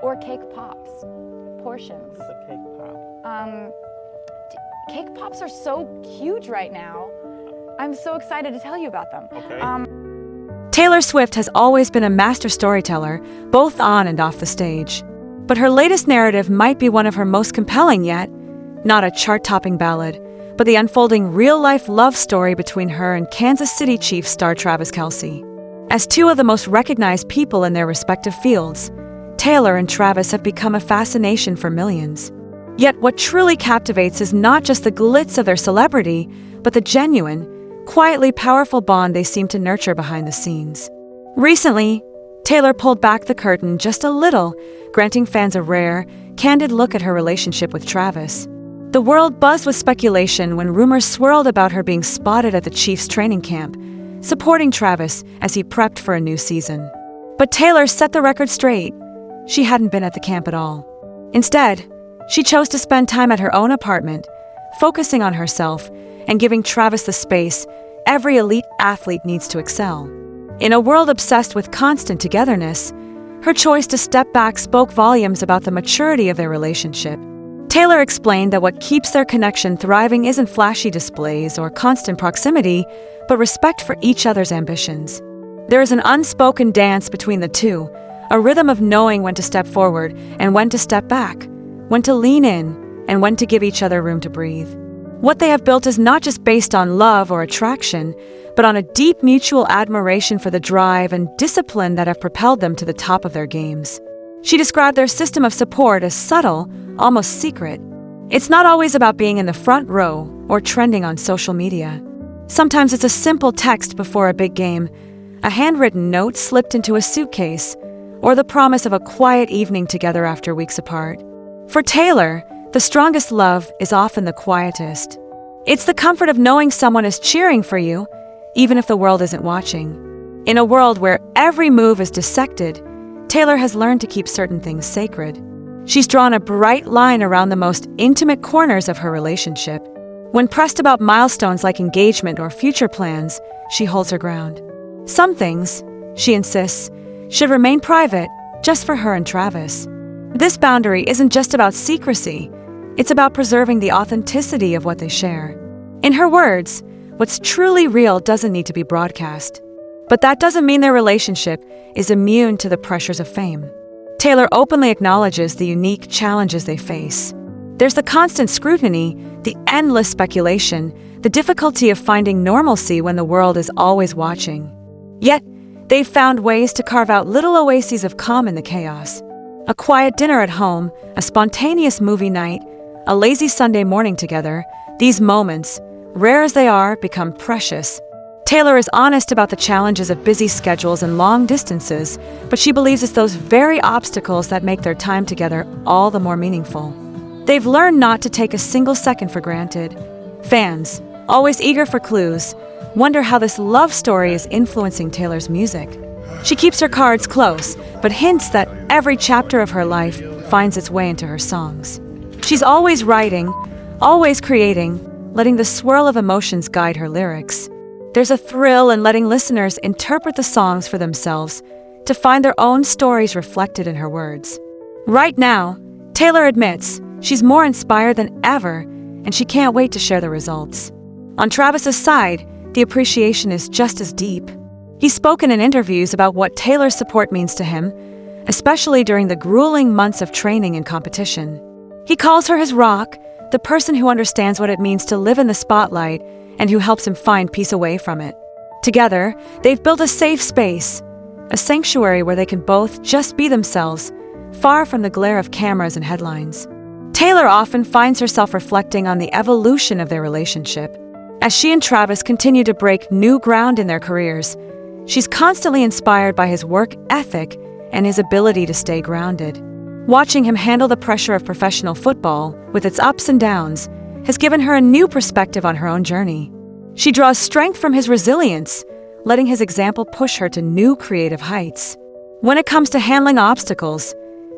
Or cake pops, portions. What's a cake pop? Cake pops are so huge right now. I'm so excited to tell you about them. Okay. Taylor Swift has always been a master storyteller, both on and off the stage. But her latest narrative might be one of her most compelling yet. Not a chart-topping ballad, but the unfolding real-life love story between her and Kansas City Chiefs star Travis Kelce. As two of the most recognized people in their respective fields, Taylor and Travis have become a fascination for millions. Yet what truly captivates is not just the glitz of their celebrity, but the genuine, quietly powerful bond they seem to nurture behind the scenes. Recently, Taylor pulled back the curtain just a little, granting fans a rare, candid look at her relationship with Travis. The world buzzed with speculation when rumors swirled about her being spotted at the Chiefs training camp, supporting Travis as he prepped for a new season. But Taylor set the record straight. She hadn't been at the camp at all. Instead, she chose to spend time at her own apartment, focusing on herself and giving Travis the space every elite athlete needs to excel. In a world obsessed with constant togetherness, her choice to step back spoke volumes about the maturity of their relationship. Taylor explained that what keeps their connection thriving isn't flashy displays or constant proximity, but respect for each other's ambitions. There is an unspoken dance between the two, a rhythm of knowing when to step forward and when to step back, when to lean in and when to give each other room to breathe. What they have built is not just based on love or attraction, but on a deep mutual admiration for the drive and discipline that have propelled them to the top of their games. She described their system of support as subtle, almost secret. It's not always about being in the front row or trending on social media. Sometimes it's a simple text before a big game, a handwritten note slipped into a suitcase, or the promise of a quiet evening together after weeks apart. For Taylor, the strongest love is often the quietest. It's the comfort of knowing someone is cheering for you, even if the world isn't watching. In a world where every move is dissected, Taylor has learned to keep certain things sacred. She's drawn a bright line around the most intimate corners of her relationship. When pressed about milestones like engagement or future plans, she holds her ground. Some things, she insists, should remain private, just for her and Travis. This boundary isn't just about secrecy, it's about preserving the authenticity of what they share. In her words, what's truly real doesn't need to be broadcast. But that doesn't mean their relationship is immune to the pressures of fame. Taylor openly acknowledges the unique challenges they face. There's the constant scrutiny, the endless speculation, the difficulty of finding normalcy when the world is always watching. Yet, they've found ways to carve out little oases of calm in the chaos. A quiet dinner at home, a spontaneous movie night, a lazy Sunday morning together, these moments, rare as they are, become precious. Taylor is honest about the challenges of busy schedules and long distances, but she believes it's those very obstacles that make their time together all the more meaningful. They've learned not to take a single second for granted. Fans, always eager for clues, wonder how this love story is influencing Taylor's music. She keeps her cards close, but hints that every chapter of her life finds its way into her songs. She's always writing, always creating, letting the swirl of emotions guide her lyrics. There's a thrill in letting listeners interpret the songs for themselves to find their own stories reflected in her words. Right now, Taylor admits she's more inspired than ever, and she can't wait to share the results. On Travis's side, the appreciation is just as deep. He's spoken in interviews about what Taylor's support means to him, especially during the grueling months of training and competition. He calls her his rock, the person who understands what it means to live in the spotlight and who helps him find peace away from it. Together, they've built a safe space, a sanctuary where they can both just be themselves, far from the glare of cameras and headlines. Taylor often finds herself reflecting on the evolution of their relationship. As she and Travis continue to break new ground in their careers, she's constantly inspired by his work ethic and his ability to stay grounded. Watching him handle the pressure of professional football, with its ups and downs, has given her a new perspective on her own journey. She draws strength from his resilience, letting his example push her to new creative heights. When it comes to handling obstacles,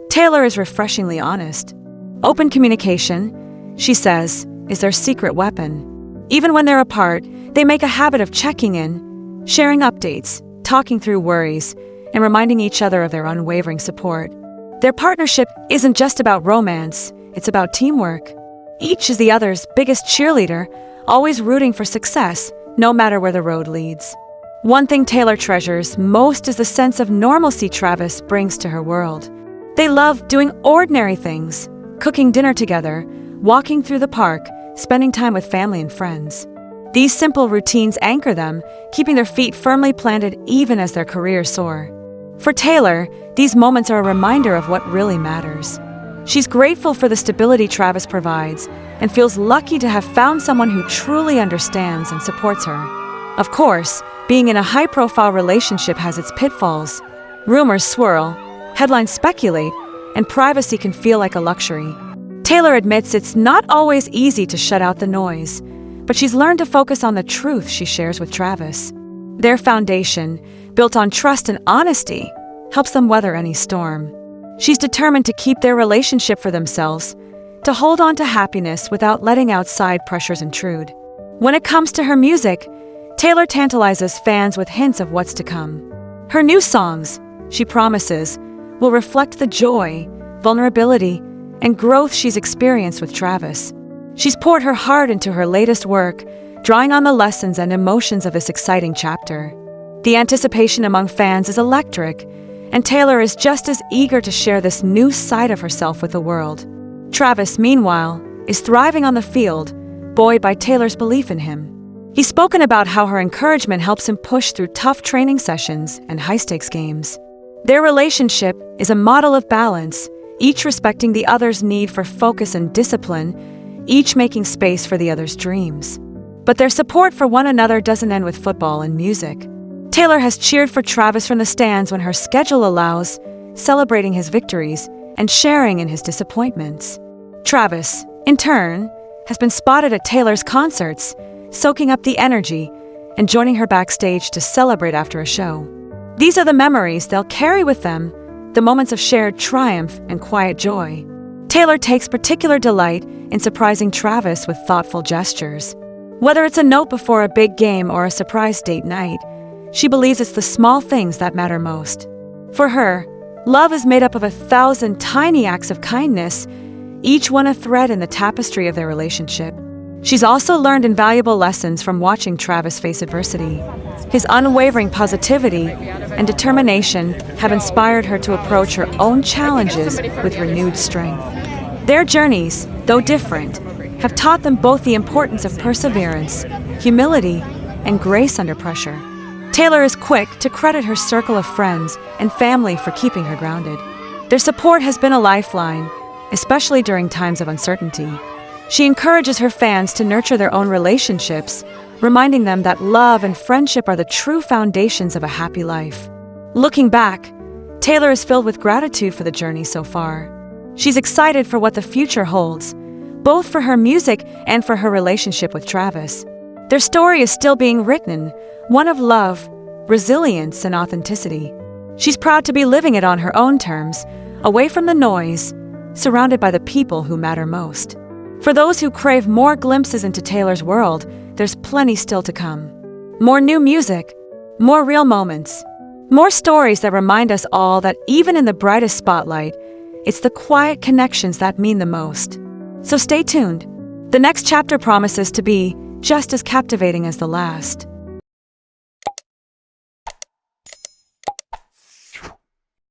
Taylor is refreshingly honest. Open communication, she says, is their secret weapon. Even when they're apart, they make a habit of checking in, sharing updates, talking through worries, and reminding each other of their unwavering support. Their partnership isn't just about romance, it's about teamwork. Each is the other's biggest cheerleader, always rooting for success, no matter where the road leads. One thing Taylor treasures most is the sense of normalcy Travis brings to her world. They love doing ordinary things, cooking dinner together, walking through the park, spending time with family and friends. These simple routines anchor them, keeping their feet firmly planted even as their careers soar. For Taylor, these moments are a reminder of what really matters. She's grateful for the stability Travis provides and feels lucky to have found someone who truly understands and supports her. Of course, being in a high-profile relationship has its pitfalls. Rumors swirl, headlines speculate, and privacy can feel like a luxury. Taylor admits it's not always easy to shut out the noise, but she's learned to focus on the truth she shares with Travis. Their foundation, built on trust and honesty, helps them weather any storm. She's determined to keep their relationship for themselves, to hold on to happiness without letting outside pressures intrude. When it comes to her music, Taylor tantalizes fans with hints of what's to come. Her new songs, she promises, will reflect the joy, vulnerability, and growth she's experienced with Travis. She's poured her heart into her latest work, drawing on the lessons and emotions of this exciting chapter. The anticipation among fans is electric, and Taylor is just as eager to share this new side of herself with the world. Travis, meanwhile, is thriving on the field, buoyed by Taylor's belief in him. He's spoken about how her encouragement helps him push through tough training sessions and high-stakes games. Their relationship is a model of balance, each respecting the other's need for focus and discipline, each making space for the other's dreams. But their support for one another doesn't end with football and music. Taylor has cheered for Travis from the stands when her schedule allows, celebrating his victories and sharing in his disappointments. Travis, in turn, has been spotted at Taylor's concerts, soaking up the energy and joining her backstage to celebrate after a show. These are the memories they'll carry with them, the moments of shared triumph and quiet joy. Taylor takes particular delight in surprising Travis with thoughtful gestures. Whether it's a note before a big game or a surprise date night, she believes it's the small things that matter most. For her, love is made up of 1,000 tiny acts of kindness, each one a thread in the tapestry of their relationship. She's also learned invaluable lessons from watching Travis face adversity. His unwavering positivity and determination have inspired her to approach her own challenges with renewed strength. Their journeys, though different, have taught them both the importance of perseverance, humility, and grace under pressure. Taylor is quick to credit her circle of friends and family for keeping her grounded. Their support has been a lifeline, especially during times of uncertainty. She encourages her fans to nurture their own relationships, reminding them that love and friendship are the true foundations of a happy life. Looking back, Taylor is filled with gratitude for the journey so far. She's excited for what the future holds, both for her music and for her relationship with Travis. Their story is still being written, one of love, resilience, and authenticity. She's proud to be living it on her own terms, away from the noise, surrounded by the people who matter most. For those who crave more glimpses into Taylor's world, there's plenty still to come. More new music, more real moments, more stories that remind us all that even in the brightest spotlight, it's the quiet connections that mean the most. So stay tuned. The next chapter promises to be just as captivating as the last.